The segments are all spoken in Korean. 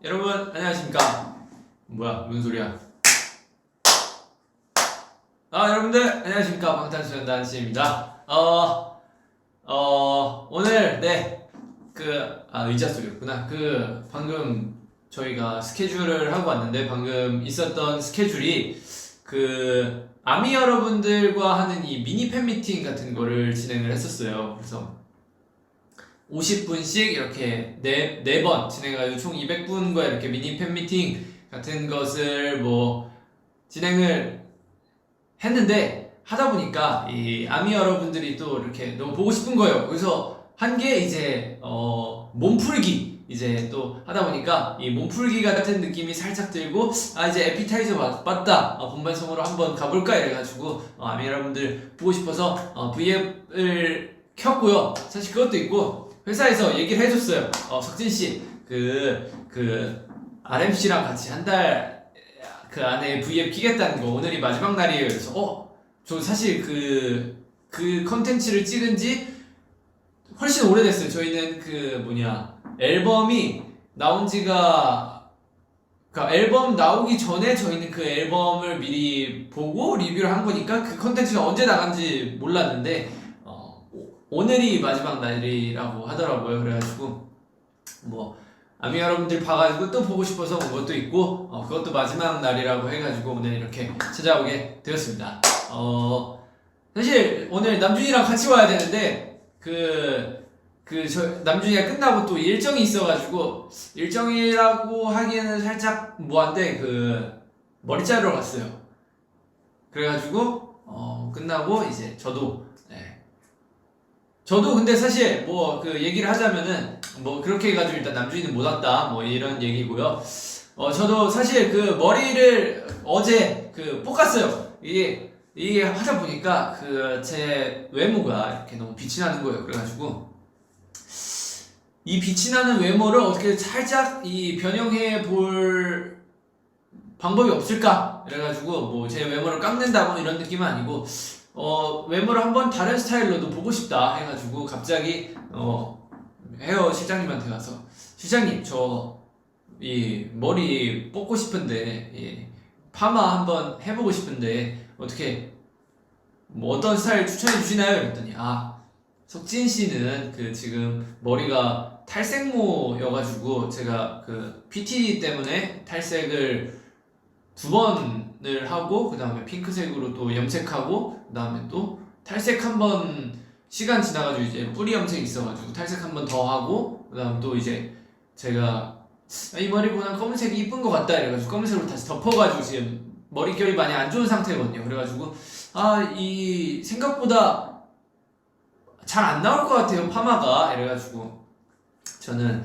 여러분 안녕하십니까? 뭐야 무슨 소리야? 여러분들 안녕하십니까? 방탄소년단 씨입니다. 오늘 의자 소리였구나. 방금 저희가 스케줄을 하고 왔는데 방금 있었던 스케줄이 아미 여러분들과 하는 이 미니 팬미팅 같은 거를 진행을 했었어요. 그래서 50분씩 이렇게 4번 진행해가지고 총 200분과 이렇게 미니 팬미팅 같은 것을 진행을 했는데, 하다 보니까 이 아미 여러분들이 또 이렇게 너무 보고 싶은 거예요. 그래서 한 게 이제 몸풀기 이제 또 하다 보니까 이 몸풀기 같은 느낌이 살짝 들고, 이제 에피타이저 맞다, 본방송으로 한번 가볼까 이래가지고 아미 여러분들 보고 싶어서 V앱을 켰고요. 사실 그것도 있고 회사에서 얘기를 해줬어요. 석진씨 RMC랑 같이 한 달 안에 V앱 키겠다는 거, 오늘이 마지막 날이에요. 그래서 저 사실 그 컨텐츠를 찍은 지 훨씬 오래됐어요. 저희는 앨범이 나온 지가, 앨범 나오기 전에 저희는 그 앨범을 미리 보고 리뷰를 한 거니까 그 컨텐츠가 언제 나간지 몰랐는데 오늘이 마지막 날이라고 하더라고요. 그래가지고 아미 여러분들 봐가지고 또 보고 싶어서 온 것도 있고, 그것도 마지막 날이라고 해가지고 오늘 이렇게 찾아오게 되었습니다. 사실 오늘 남준이랑 같이 와야 되는데 남준이가 끝나고 또 일정이 있어가지고, 일정이라고 하기에는 살짝 뭐한데 머리 자르러 갔어요. 그래가지고 끝나고 이제 저도 근데 사실 얘기를 하자면은 그렇게 해가지고 일단 남준이는 못 왔다 이런 얘기고요. 저도 사실 머리를 어제 볶았어요. 이게 하다 보니까 제 외모가 이렇게 너무 빛이 나는 거예요. 그래가지고 이 빛이 나는 외모를 어떻게 살짝 변형해 볼 방법이 없을까? 그래가지고 제 외모를 깎는다 이런 느낌은 아니고 외모를 한번 다른 스타일로도 보고 싶다 해가지고 갑자기 헤어 실장님한테 가서, 실장님 저 이 머리 뽑고 싶은데 파마 한번 해보고 싶은데 어떻게 어떤 스타일 추천해 주시나요? 그랬더니 석진 씨는 지금 머리가 탈색모여가지고 제가 PT 때문에 탈색을 2번을 하고 그 다음에 핑크색으로 또 염색하고 그 다음에 또 탈색 한번 시간 지나가지고 이제 뿌리 염색 있어가지고 탈색 한번 더 하고 그 다음 또 이제 제가 이 머리보다 검은색이 이쁜 것 같다 이래가지고 검은색으로 다시 덮어가지고 지금 머릿결이 많이 안 좋은 상태거든요. 그래가지고 이 생각보다 잘 안 나올 것 같아요 파마가. 이래가지고 저는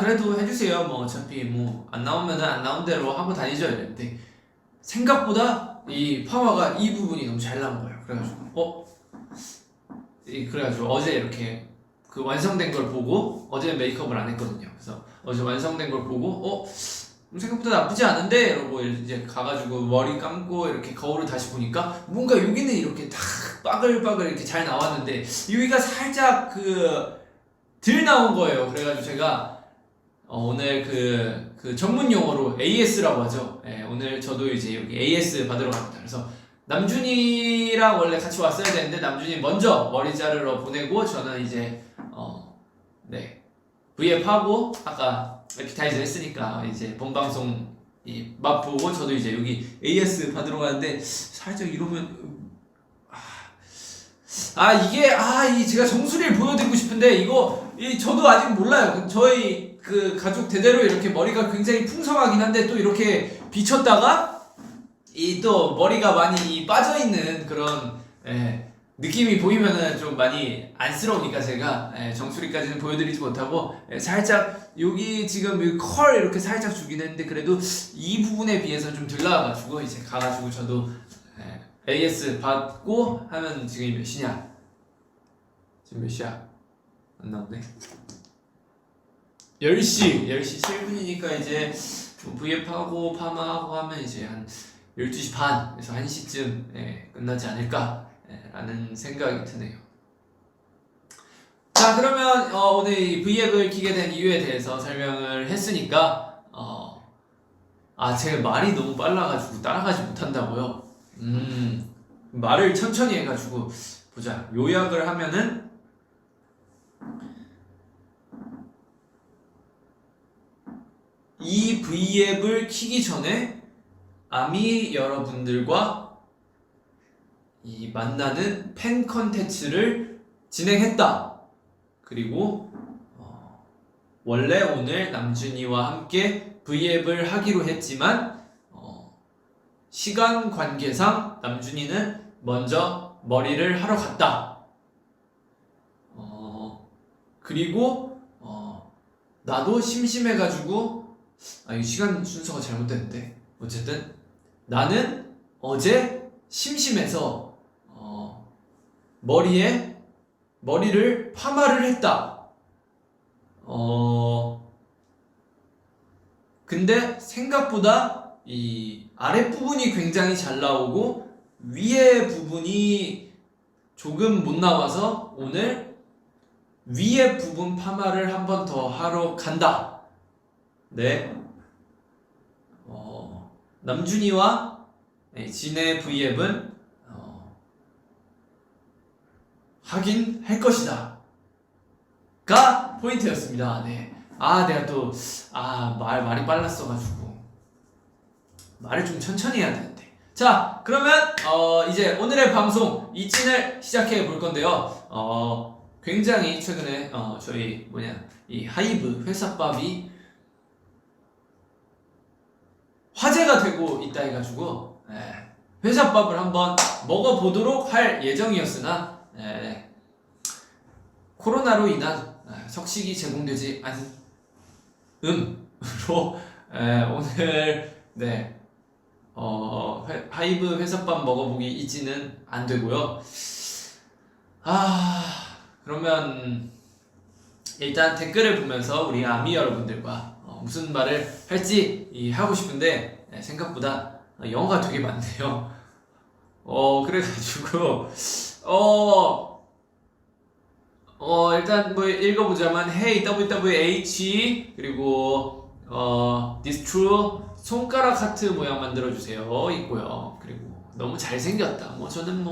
그래도 해주세요. 어차피 안 나오면은 안 나온 대로 하고 다니죠 이랬는데, 생각보다 이 파마가 이 부분이 너무 잘 나온 거예요. 그래가지고 어제 이렇게 완성된 걸 보고, 어제 메이크업을 안 했거든요. 그래서 어제 완성된 걸 보고 생각보다 나쁘지 않은데 이러고 이제 가가지고 머리 감고 이렇게 거울을 다시 보니까 뭔가 여기는 이렇게 딱 빠글빠글 이렇게 잘 나왔는데 여기가 살짝 덜 나온 거예요. 그래가지고 제가 오늘 전문 용어로 AS라고 하죠. 오늘 저도 이제 여기 AS 받으러 갑니다. 그래서 남준이랑 원래 같이 왔어야 되는데 남준이 먼저 머리 자르러 보내고 저는 이제 V앱 하고 아까 에피타이저 했으니까 이제 본방송 맛보고 저도 이제 여기 AS 받으러 가는데, 살짝 이러면 이게 제가 정수리를 보여드리고 싶은데 저도 아직 몰라요. 저희 가족 대대로 이렇게 머리가 굉장히 풍성하긴 한데 또 이렇게 비쳤다가 또 머리가 많이 빠져있는 그런 느낌이 보이면은 좀 많이 안쓰러우니까 제가 정수리까지는 보여드리지 못하고 살짝 여기 지금 컬 이렇게 살짝 주긴 했는데 그래도 이 부분에 비해서 좀 덜 나와가지고 이제 가가지고 저도 AS 받고 하면 지금 몇 시냐? 지금 몇 시야? 안 나오네. 10시 7분이니까 이제 V앱하고 파마하고 하면 이제 한 12시 반에서 1시쯤 끝나지 않을까 라는 생각이 드네요. 자, 그러면 오늘 이 V앱을 키게 된 이유에 대해서 설명을 했으니까 제가 말이 너무 빨라가지고 따라가지 못한다고요. 말을 천천히 해가지고 보자. 요약을 하면은 이 V앱을 키기 전에 아미 여러분들과 이 만나는 팬 컨텐츠를 진행했다. 그리고 원래 오늘 남준이와 함께 V앱을 하기로 했지만 시간 관계상 남준이는 먼저 머리를 하러 갔다. 그리고 나도 심심해가지고 이 시간 순서가 잘못됐는데 어쨌든 나는 어제 심심해서 머리를 파마를 했다. 근데 생각보다 이 아랫부분이 굉장히 잘 나오고 위에 부분이 조금 못 나와서 오늘 위에 부분 파마를 한 번 더 하러 간다. 네. 남준이와 진의 V앱은 하긴 할 것이다. 가 포인트였습니다. 네. 내가 또 말이 빨랐어가지고 말을 좀 천천히 해야 되는데. 자, 그러면 이제 오늘의 방송 이찐을 시작해 볼 건데요. 굉장히 최근에 저희 이 하이브 회사밥이 화제가 되고 있다 해가지고 회사밥을 한번 먹어보도록 할 예정이었으나 코로나로 인한 석식이 제공되지 않음으로 오늘 하이브 회사밥 먹어보기 이지는 안 되고요. 그러면 일단 댓글을 보면서 우리 아미 여러분들과 무슨 말을 할지 하고 싶은데 생각보다 영어가 되게 많네요. 그래가지고 일단 뭐 읽어보자면 Hey WWH 그리고 This True 손가락 하트 모양 만들어주세요 있고요. 그리고 너무 잘생겼다. 저는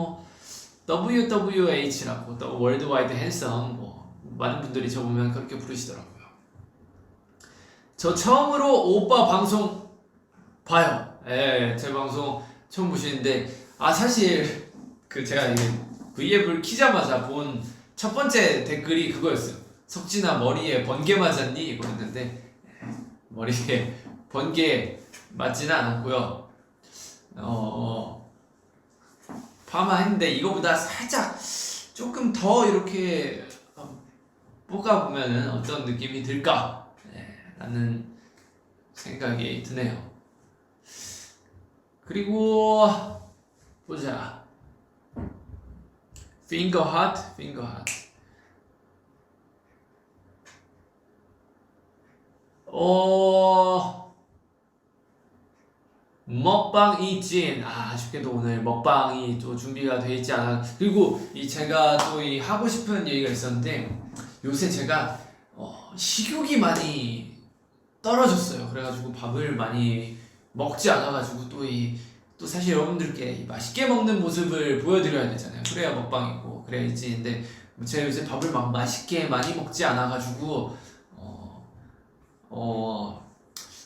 WWH라고 Worldwide Handsome 많은 분들이 저 보면 그렇게 부르시더라고요. 저 처음으로 오빠 방송 봐요. 제 방송 처음 보시는데 사실 제가 V앱을 키자마자 본 첫 번째 댓글이 그거였어요. 석진아 머리에 번개 맞았니? 이거였는데 머리에 번개 맞지는 않았고요. 파마했는데 이거보다 살짝 조금 더 이렇게 볶아보면은 어떤 느낌이 들까? 라는 생각이 드네요. 그리고 보자. Finger heart. 먹방 이진. 아쉽게도 오늘 먹방이 또 준비가 돼 있지 않아. 그리고 제가 또 하고 싶은 얘기가 있었는데 요새 제가 식욕이 많이 떨어졌어요. 그래가지고 밥을 많이 먹지 않아가지고 또 사실 여러분들께 맛있게 먹는 모습을 보여드려야 되잖아요. 그래야 먹방이고 그래야 이진인데 제가 요새 밥을 막 맛있게 많이 먹지 않아가지고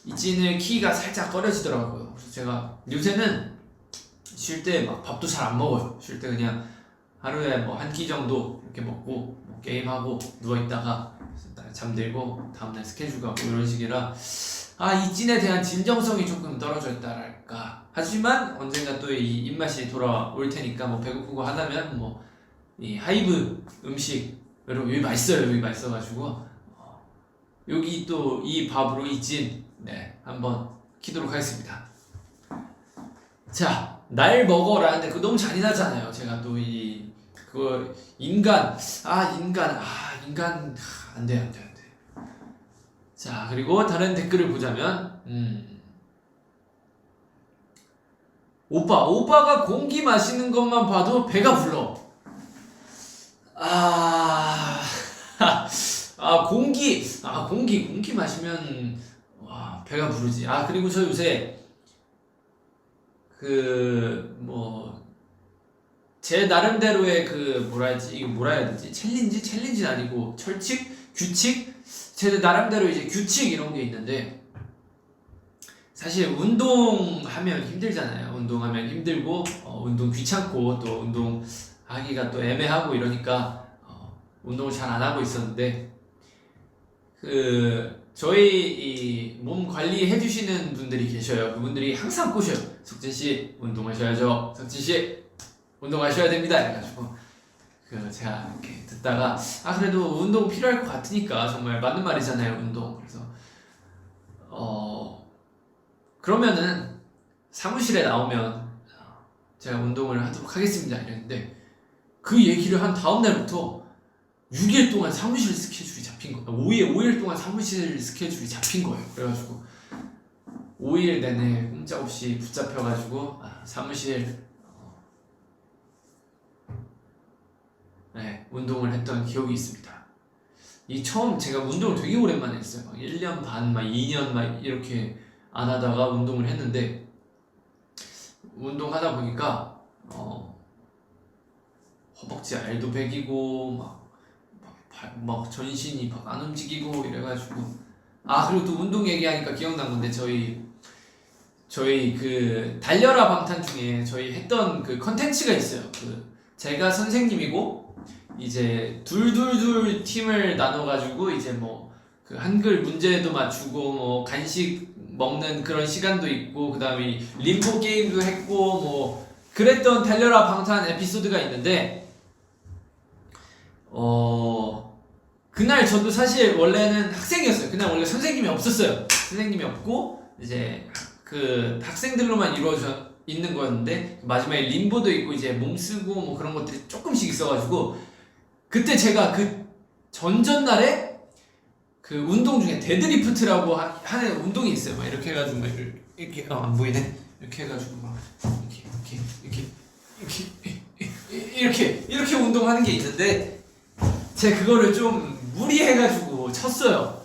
이진을 키기가 살짝 꺼려지더라고요. 그래서 제가 요새는 쉴 때 막 밥도 잘 안 먹어요. 쉴 때 그냥 하루에 한 끼 정도 이렇게 먹고 게임하고 누워있다가 잠들고 다음날 스케줄 가고 이런 식이라 이찐에 대한 진정성이 조금 떨어져 있다랄까. 하지만 언젠가 또 이 입맛이 돌아올 테니까 배고프고 하다면 이 하이브 음식으로 여기 맛있어요. 여기 맛있어가지고 여기 또 이 밥으로 이찐 한번 키도록 하겠습니다. 자, 날 먹어라. 근데 그거 너무 잔인하잖아요. 제가 또 그거 인간 안 돼. 자, 그리고 다른 댓글을 보자면 오빠가 공기 마시는 것만 봐도 배가 불러. 공기 마시면 와 배가 부르지. 그리고 저 요새 제 나름대로의 이거 뭐라 해야 되지? 챌린지는 아니고 규칙? 제 나름대로 이제 규칙 이런 게 있는데, 사실 운동하면 힘들잖아요. 운동하면 힘들고, 운동 귀찮고, 또 운동하기가 또 애매하고 이러니까, 운동을 잘 안 하고 있었는데, 저희 이 몸 관리해 주시는 분들이 계셔요. 그분들이 항상 꼬셔요. 석진씨, 운동하셔야죠. 석진씨, 운동하셔야 됩니다. 이래가지고, 제가 이렇게 듣다가, 그래도 운동 필요할 것 같으니까, 정말 맞는 말이잖아요, 운동. 그래서, 그러면은, 사무실에 나오면, 제가 운동을 하도록 하겠습니다. 이랬는데, 그 얘기를 한 다음날부터, 6일 동안 사무실 스케줄이 잡힌 거예요. 5일 동안 사무실 스케줄이 잡힌 거예요. 그래가지고 5일 내내 꼼짝없이 붙잡혀가지고 사무실 운동을 했던 기억이 있습니다. 처음 제가 운동을 되게 오랜만에 했어요. 1년 반, 2년 이렇게 안 하다가 운동을 했는데, 운동하다 보니까 허벅지 알도 배기고 막 전신이 막 안 움직이고 이래가지고, 그리고 또 운동 얘기하니까 기억난 건데, 저희 달려라 방탄 중에 저희 했던 컨텐츠가 있어요. 제가 선생님이고 이제 둘 팀을 나눠가지고 이제 한글 문제도 맞추고 간식 먹는 그런 시간도 있고, 그 다음에 림보 게임도 했고 그랬던 달려라 방탄 에피소드가 있는데, 그날 저도 사실 원래는 학생이었어요. 그날 원래 선생님이 없었어요. 선생님이 없고 이제 학생들로만 이루어져 있는 거였는데, 마지막에 림보도 있고 이제 몸 쓰고 그런 것들이 조금씩 있어가지고, 그때 제가 전전날에 운동 중에 데드리프트라고 하는 운동이 있어요. 막 이렇게 해가지고 이렇게 안 보이네. 이렇게 해가지고 막 이렇게 운동하는 게 있는데, 제가 그거를 좀 무리해가지고 쳤어요.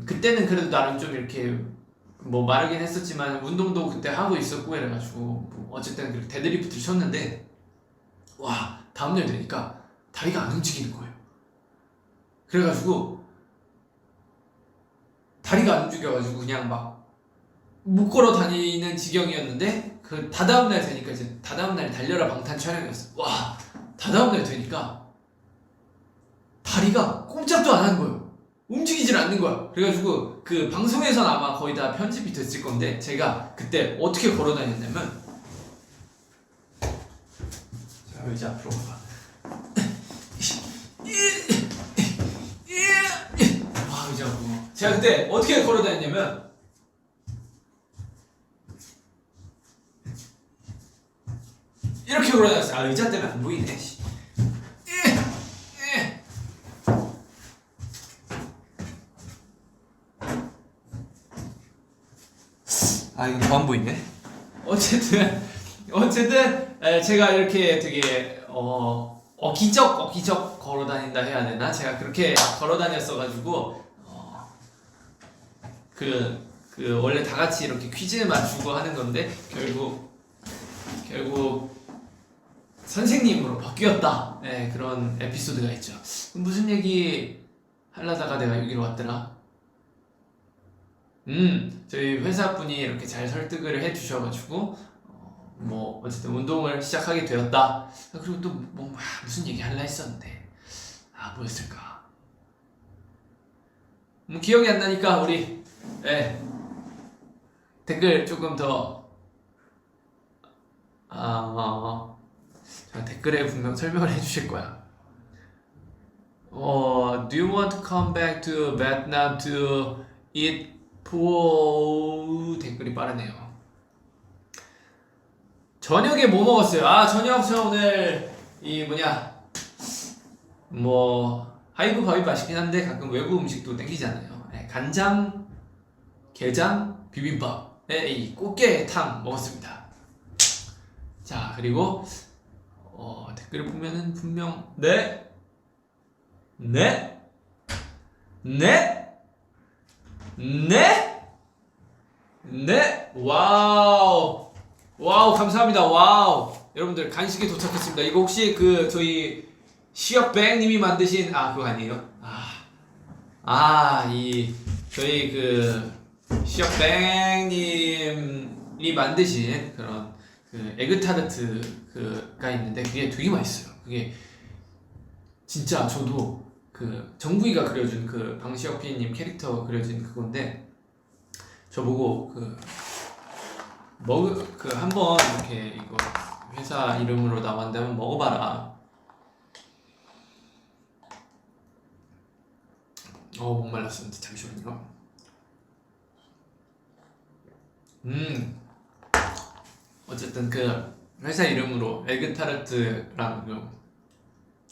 그때는 그래도 나름 좀 이렇게 마르긴 했었지만 운동도 그때 하고 있었고 이래가지고 어쨌든 데드리프트를 쳤는데, 와, 다음날 되니까 다리가 안 움직이는 거예요. 그래가지고 다리가 안 움직여가지고 그냥 막 못 걸어 다니는 지경이었는데, 다다음날 되니까 이제 다다음날 달려라 방탄 촬영이었어. 와, 다다음날 되니까 다리가 꼼짝도 안 하는 거예요. 움직이질 않는 거야. 그래가지고 방송에서는 아마 거의 다 편집이 됐을 건데, 제가 그때 어떻게 걸어 다녔냐면, 자, 이제 앞으로 가봐. 이제 앞으로. 제가 그때 어떻게 걸어 다녔냐면, 이렇게 걸어 다녔어요. 의자 때문에 안 보이네. 이거 더 안 보이네. 어쨌든 제가 이렇게 되게 어기적 걸어 다닌다 해야 되나? 제가 그렇게 걸어 다녔어가지고 원래 다 같이 이렇게 퀴즈 맞추고 하는 건데, 결국 선생님으로 바뀌었다. 그런 에피소드가 있죠. 무슨 얘기 하려다가 내가 여기로 왔더라? 저희 회사분이 이렇게 잘 설득을 해주셔가지고 어쨌든 운동을 시작하게 되었다. 그리고 또 무슨 얘기 하려 했었는데, 뭐였을까? 기억이 안 나니까 우리 댓글 조금 더 댓글에 분명 설명을 해주실 거야. Do you want to come back to Vietnam to eat po? 댓글이 빠르네요. 저녁에 뭐 먹었어요? 저녁 저 오늘 하이브 밥이 맛있긴 한데 가끔 외국 음식도 땡기잖아요. 간장, 게장, 비빔밥에 이 꽃게탕 먹었습니다. 자, 그리고 댓글을 보면은 분명 네? 네? 네? 네? 네? 와우. 와우, 감사합니다. 와우. 여러분들 간식이 도착했습니다. 이거 혹시 그 저희 시역뱅님이 만드신 그거 아니에요? 이 저희 그 시역뱅님이 만드신 그런 그 에그타르트 그가 있는데 그게 되게 맛있어요. 그게 진짜 저도 그 정국이가 그려준 그 방시혁 PD님 캐릭터 그려진 그건데 저보고 한번 이렇게 이거 회사 이름으로 나왔는데 한번 먹어봐라. 목말랐습니다. 잠시만요. 어쨌든 그 회사 이름으로 에그타르트랑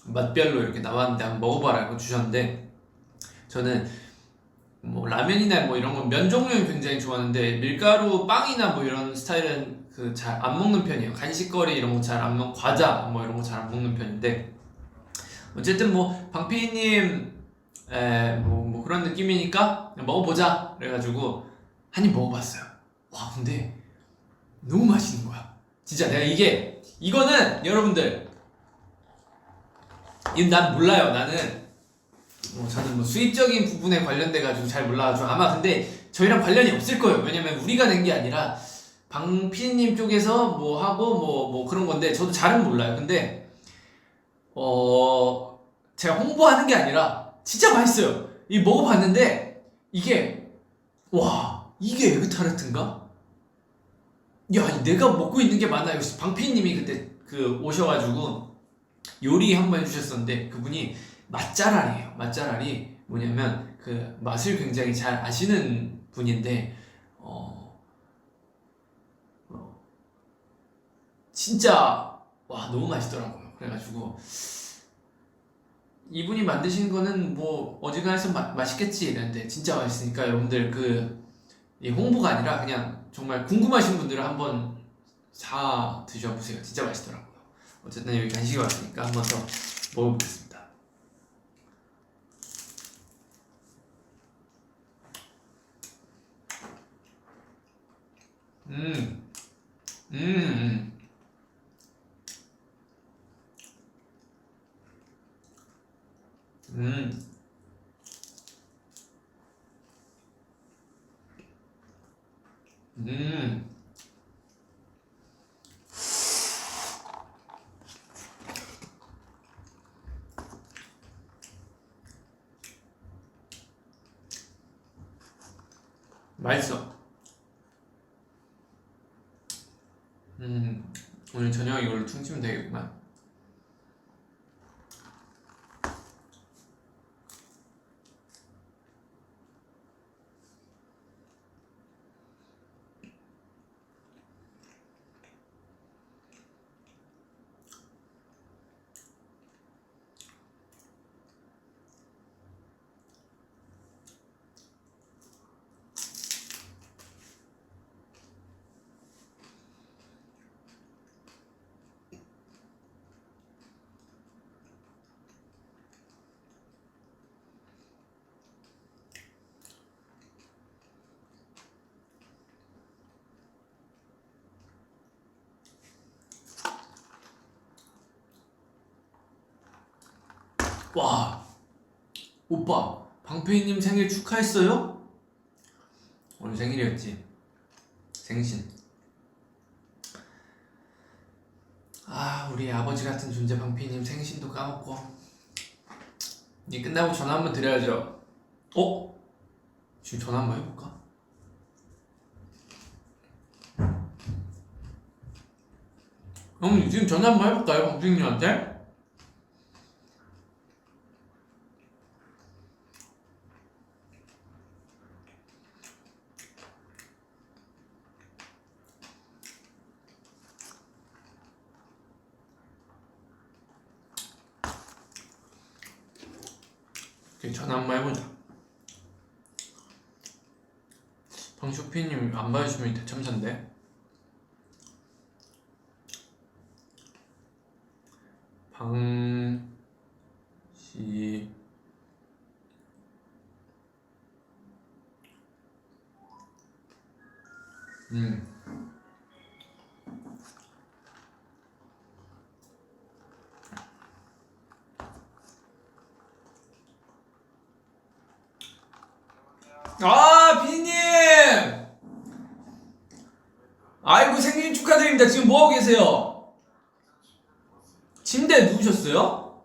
맛별로 이렇게 나왔는데 한번 먹어봐라고 주셨는데 저는 뭐 라면이나 뭐 이런 건 면 종류는 굉장히 좋아하는데 밀가루 빵이나 뭐 이런 스타일은 그 잘 안 먹는 편이에요. 간식거리 이런 거 잘 안 먹, 과자 뭐 이런 거 잘 안 먹는 편인데 어쨌든 뭐 방피디님 뭐 그런 느낌이니까 먹어보자 그래가지고 한 입 먹어봤어요. 와 근데 너무 맛있는 거야. 진짜 내가 이거는 여러분들 난 몰라요. 저는 뭐 수입적인 부분에 관련돼 가지고 잘 몰라가지고 아마 근데 저희랑 관련이 없을 거예요. 왜냐면 우리가 낸 게 아니라 방피디님 쪽에서 뭐 하고 뭐 그런 건데 저도 잘은 몰라요. 근데 제가 홍보하는 게 아니라 진짜 맛있어요. 이 먹어봤는데 이게 에그타르트인가? 야 내가 먹고 있는 게 맞나요? 방피디님이 그때 오셔가지고 요리 한번 해주셨었는데 그분이 맛잘알이에요. 맛잘알이 뭐냐면 그 맛을 굉장히 잘 아시는 분인데 진짜 너무 맛있더라고요. 그래가지고 이분이 만드신 거는 뭐 어지간해서 맛있겠지 이랬는데 진짜 맛있으니까 여러분들 이 홍보가 아니라 그냥 정말 궁금하신 분들은 한번 사 드셔보세요. 진짜 맛있더라고요. 어쨌든 여기 간식이 왔으니까 한번 더 먹어보겠습니다. 맛있어. 오늘 저녁 이걸로 퉁치면 되겠구만. 와, 오빠, 방페이님 생일 축하했어요? 오늘 생일이었지. 생신. 우리 아버지 같은 존재 방페이님 생신도 까먹고. 이 끝나고 전화 한번 드려야죠. 지금 전화 한번 해볼까? 형, 지금 전화 한번 해볼까요, 방페이님한테? 전화 한번 해보자. 방쇼피님 안 봐주시면 대참사인데. 방시 비님! 아이고, 생일 축하드립니다. 지금 뭐하고 계세요? 침대에 누우셨어요?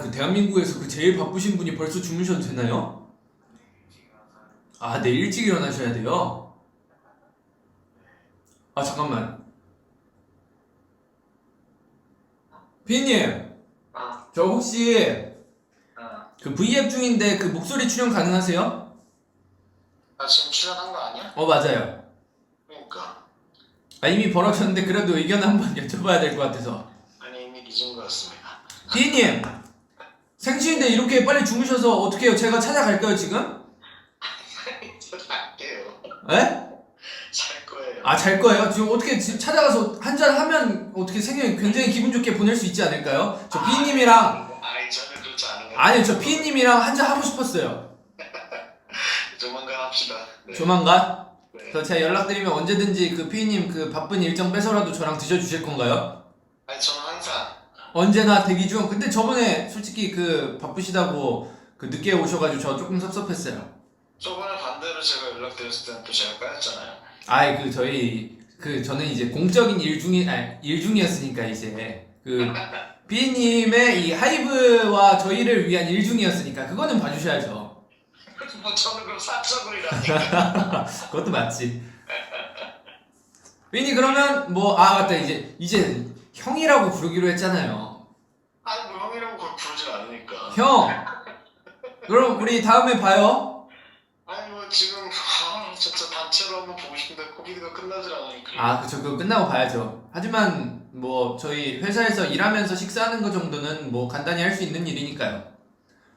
그 대한민국에서 그 제일 바쁘신 분이 벌써 주무셔도 되나요? 네, 일찍 일어나셔야 돼요? 잠깐만. 비님, 저 혹시 그 V앱 중인데 그 목소리 출연 가능하세요? 지금 출연한 거 아니야? 맞아요. 그러니까. 이미 벌어졌는데 그래도 의견 한번 여쭤봐야 될 것 같아서. 아니, 이미 늦은 거였습니다. 비님, 생신인데 이렇게 빨리 주무셔서 어떻게 해요? 제가 찾아갈까요, 지금? 잘게요. 에? 잘 거예요. 잘 거예요? 지금 어떻게 찾아가서 한잔 하면 어떻게 생일 굉장히 기분 좋게 보낼 수 있지 않을까요? 저 비님이랑 저는 그렇지 않은 거. 아니요, 저 비님이랑 한잔 하고 싶었어요. 조만간 합시다. 네. 조만간? 네. 그래서 제가 연락드리면 언제든지 그 피님 그 바쁜 일정 빼서라도 저랑 드셔주실 건가요? 저는 항상. 언제나 대기 중. 근데 저번에 솔직히 그 바쁘시다고 그 늦게 오셔가지고 저 조금 섭섭했어요. 저번에 반대로 제가 연락드렸을 때는 또 제가 까였잖아요. 저는 이제 공적인 일 중이었으니까 이제 그 비님의 이 하이브와 저희를 위한 일 중이었으니까 그거는 봐주셔야죠. 뭐 저는 그럼 사적으로라니까. 그것도 맞지. 비님 그러면 맞다, 이제 형이라고 부르기로 했잖아요. 뭐 형이라고 그걸 부르진 않으니까. 형, 그럼 우리 다음에 봐요. 뭐 지금 진짜 단체로 한번 보고 싶은데 코비드가 끝나질 않으니까. 그쵸, 그거 끝나고 봐야죠. 하지만 뭐 저희 회사에서 일하면서 식사하는 거 정도는 뭐 간단히 할 수 있는 일이니까요.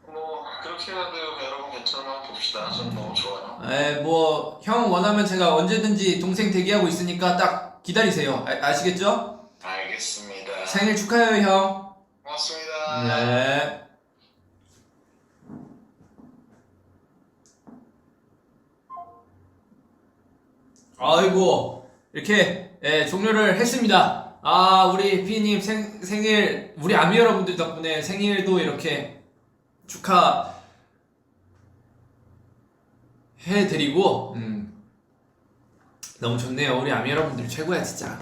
뭐 그렇게 해도 여러분 괜찮으면 한번 봅시다. 저는 너무 좋아요. 형 원하면 제가 언제든지 동생 대기하고 있으니까 딱 기다리세요. 아시겠죠? 알겠습니다. 생일 축하해요, 형. 고맙습니다. 네. 아이고, 이렇게 종료를 했습니다. 우리 피님 생일, 우리 아미 여러분들 덕분에 생일도 이렇게 축하해드리고 너무 좋네요. 우리 아미 여러분들 최고야 진짜.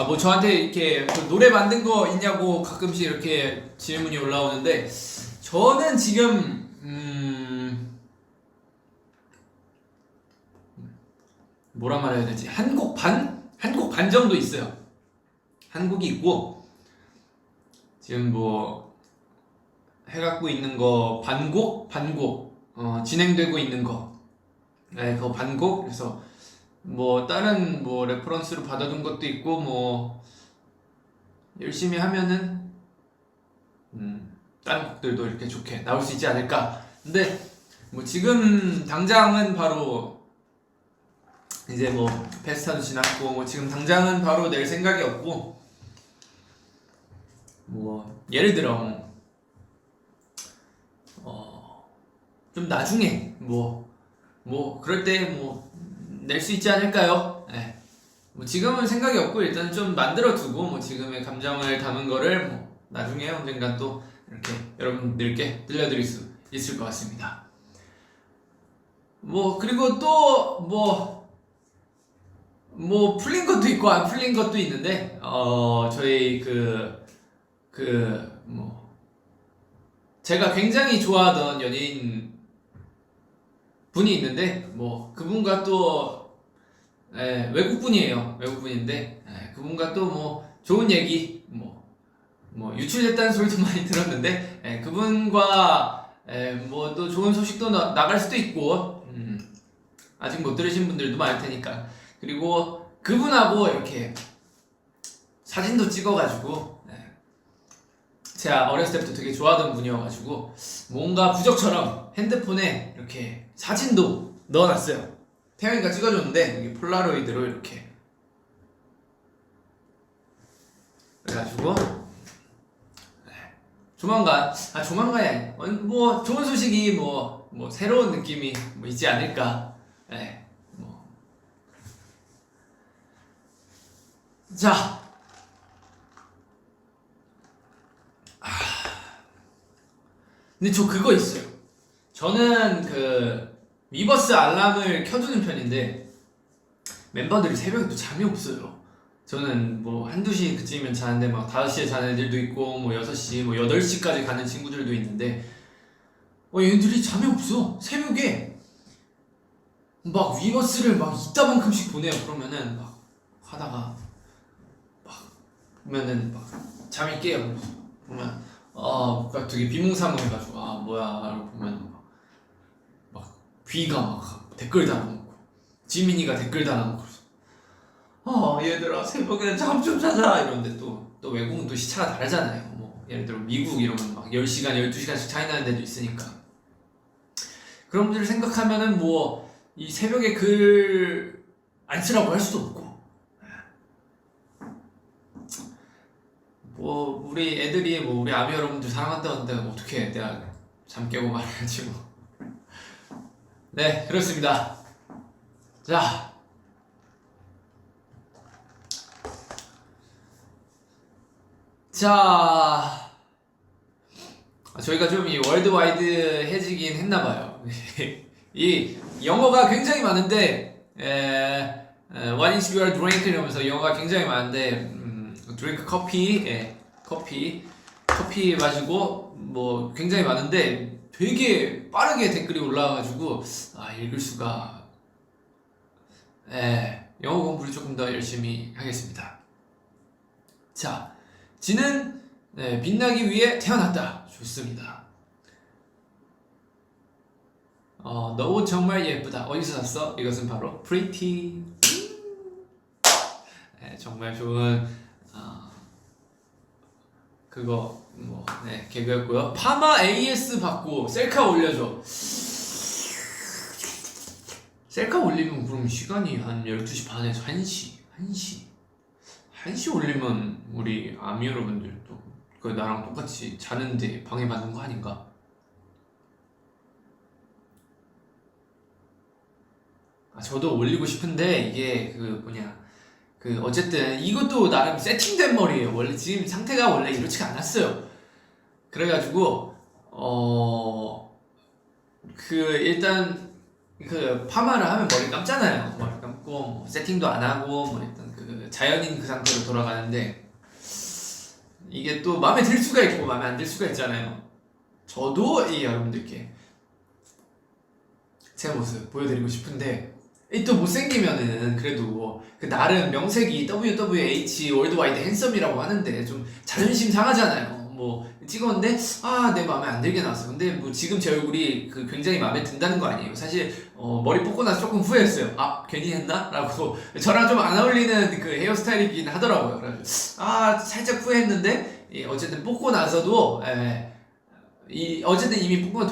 뭐 저한테 이렇게 그 노래 만든 거 있냐고 가끔씩 이렇게 질문이 올라오는데 저는 지금 뭐라 말해야 되지? 한 곡 반 정도 있어요. 한 곡이 있고 지금 뭐 해갖고 있는 거 반곡 진행되고 있는 거 그거 반곡. 그래서 뭐 다른 뭐 레퍼런스로 받아둔 것도 있고 뭐 열심히 하면은 다른 곡들도 이렇게 좋게 나올 수 있지 않을까. 근데 뭐 지금 당장은 바로 이제 뭐 페스타도 지났고 뭐 지금 당장은 바로 낼 생각이 없고 뭐 예를 들어 좀 나중에 뭐 그럴 때 뭐 낼 수 있지 않을까요? 뭐 지금은 생각이 없고 일단 좀 만들어 두고 뭐 지금의 감정을 담은 거를 뭐 나중에 언젠가 또 이렇게 여러분들께 들려드릴 수 있을 것 같습니다. 뭐 그리고 또 뭐 풀린 것도 있고 안 풀린 것도 있는데 저희 뭐 제가 굉장히 좋아하던 연예인 분이 있는데 뭐 그분과 또 외국분인데 그분과 또 뭐 좋은 얘기 뭐 유출됐다는 소리도 많이 들었는데 그분과 뭐 또 좋은 소식도 나갈 수도 있고 아직 못 들으신 분들도 많을 테니까. 그리고 그분하고 이렇게 사진도 찍어가지고 제가 어렸을 때부터 되게 좋아하던 분이어가지고 뭔가 부적처럼 핸드폰에 이렇게 사진도 넣어놨어요. 태영이가 찍어줬는데 이게 폴라로이드로 이렇게 그래가지고 조만간에 뭐 좋은 소식이 뭐 새로운 느낌이 뭐 있지 않을까. 네, 뭐. 자, 근데 저 그거 있어요. 저는 그 위버스 알람을 켜두는 편인데 멤버들이 새벽에 또 잠이 없어요. 저는 뭐 한두 시 그쯤이면 자는데 막 5시에 자는 애들도 있고 뭐 6시 뭐 8시까지 가는 친구들도 있는데 얘들이 잠이 없어. 새벽에 막 위버스를 막 이따만큼씩 보내요. 그러면은 막 하다가 막 보면은 막 잠이 깨요. 보면 막 되게 비몽사몽해가지고 뭐야 라고 보면 막 귀가 막 댓글 달아놓고 지민이가 댓글 달아놓고 얘들아 새벽에 잠 좀 자자 이러는데 또 외국은 또 시차가 다르잖아요. 뭐 예를 들어 미국 이러면 막 10시간 12시간씩 차이 나는 데도 있으니까 그런 분들 생각하면은 뭐 이 새벽에 글 안 쓰라고 할 수도 없고 뭐 우리 애들이 뭐 우리 아미 여러분들 사랑한다는데 어떻게 내가 잠 깨고 말해야지 뭐. 네, 그렇습니다. 자, 저희가 좀 이 월드와이드해지긴 했나봐요. 이 영어가 굉장히 많은데, What is your drink? 이러면서 영어가 굉장히 많은데, drink 커피, 커피 마시고, 뭐 굉장히 많은데, 되게 빠르게 댓글이 올라와가지고, 읽을 수가, 영어 공부를 조금 더 열심히 하겠습니다. 자, 지는 빛나기 위해 태어났다. 좋습니다. 너 옷 정말 예쁘다. 어디서 샀어? 이것은 바로 Pretty. 정말 좋은 그거 개그였고요. 파마 AS 받고 셀카 올려줘. 셀카 올리면 그럼 시간이 한 12시 반에서 1시 올리면 우리 아미 여러분들도 그 나랑 똑같이 자는데 방해받는 거 아닌가? 저도 올리고 싶은데 이게 어쨌든 이것도 나름 세팅된 머리예요. 원래 지금 상태가 원래 이렇지가 않았어요. 그래가지고 일단 파마를 하면 머리 감잖아요. 머리 감고 뭐 세팅도 안 하고 뭐 일단 자연인 그 상태로 돌아가는데 이게 또 마음에 들 수가 있고 마음에 안 들 수가 있잖아요. 저도 여러분들께 제 모습 보여드리고 싶은데 또 못생기면은 그래도 나름 명색이 WWH 월드와이드 핸섬이라고 하는데 좀 자존심 상하잖아요. 뭐 찍었는데 내 마음에 안 들게 나왔어. 근데 뭐 지금 제 얼굴이 굉장히 마음에 든다는 거 아니에요. 사실 머리 뽑고 나서 조금 후회했어요. 괜히 했나? 라고 저랑 좀 안 어울리는 그 헤어스타일이긴 하더라고요. 그래서 살짝 후회했는데 어쨌든 뽑고 나서도 어쨌든 이미 뽑고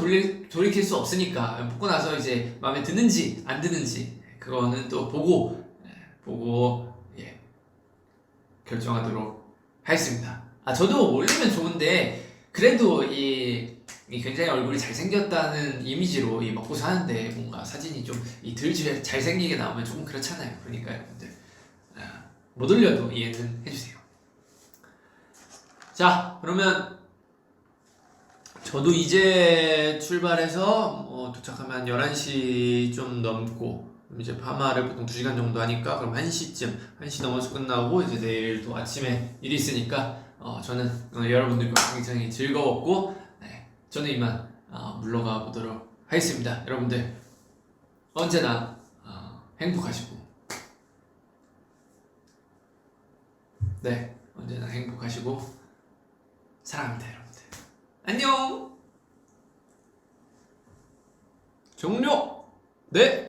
돌이킬 수 없으니까 뽑고 나서 이제 마음에 드는지 안 드는지 그거는 또 보고 결정하도록 하겠습니다. 저도 올리면 좋은데 그래도 이 굉장히 얼굴이 잘생겼다는 이미지로 먹고 사는데 뭔가 사진이 좀 덜 잘생기게 나오면 조금 그렇잖아요. 그러니까 여러분들 못 올려도 이해는 해주세요. 자, 그러면 저도 이제 출발해서 도착하면 11시 좀 넘고 이제 파마를 보통 2시간 정도 하니까 그럼 1시 넘어서 끝나고 이제 내일 또 아침에 일이 있으니까 저는 여러분들과 굉장히 즐거웠고 저는 이만 물러가 보도록 하겠습니다. 여러분들 언제나 행복하시고 언제나 행복하시고 사랑합니다. 여러분들 안녕. 종료. 네.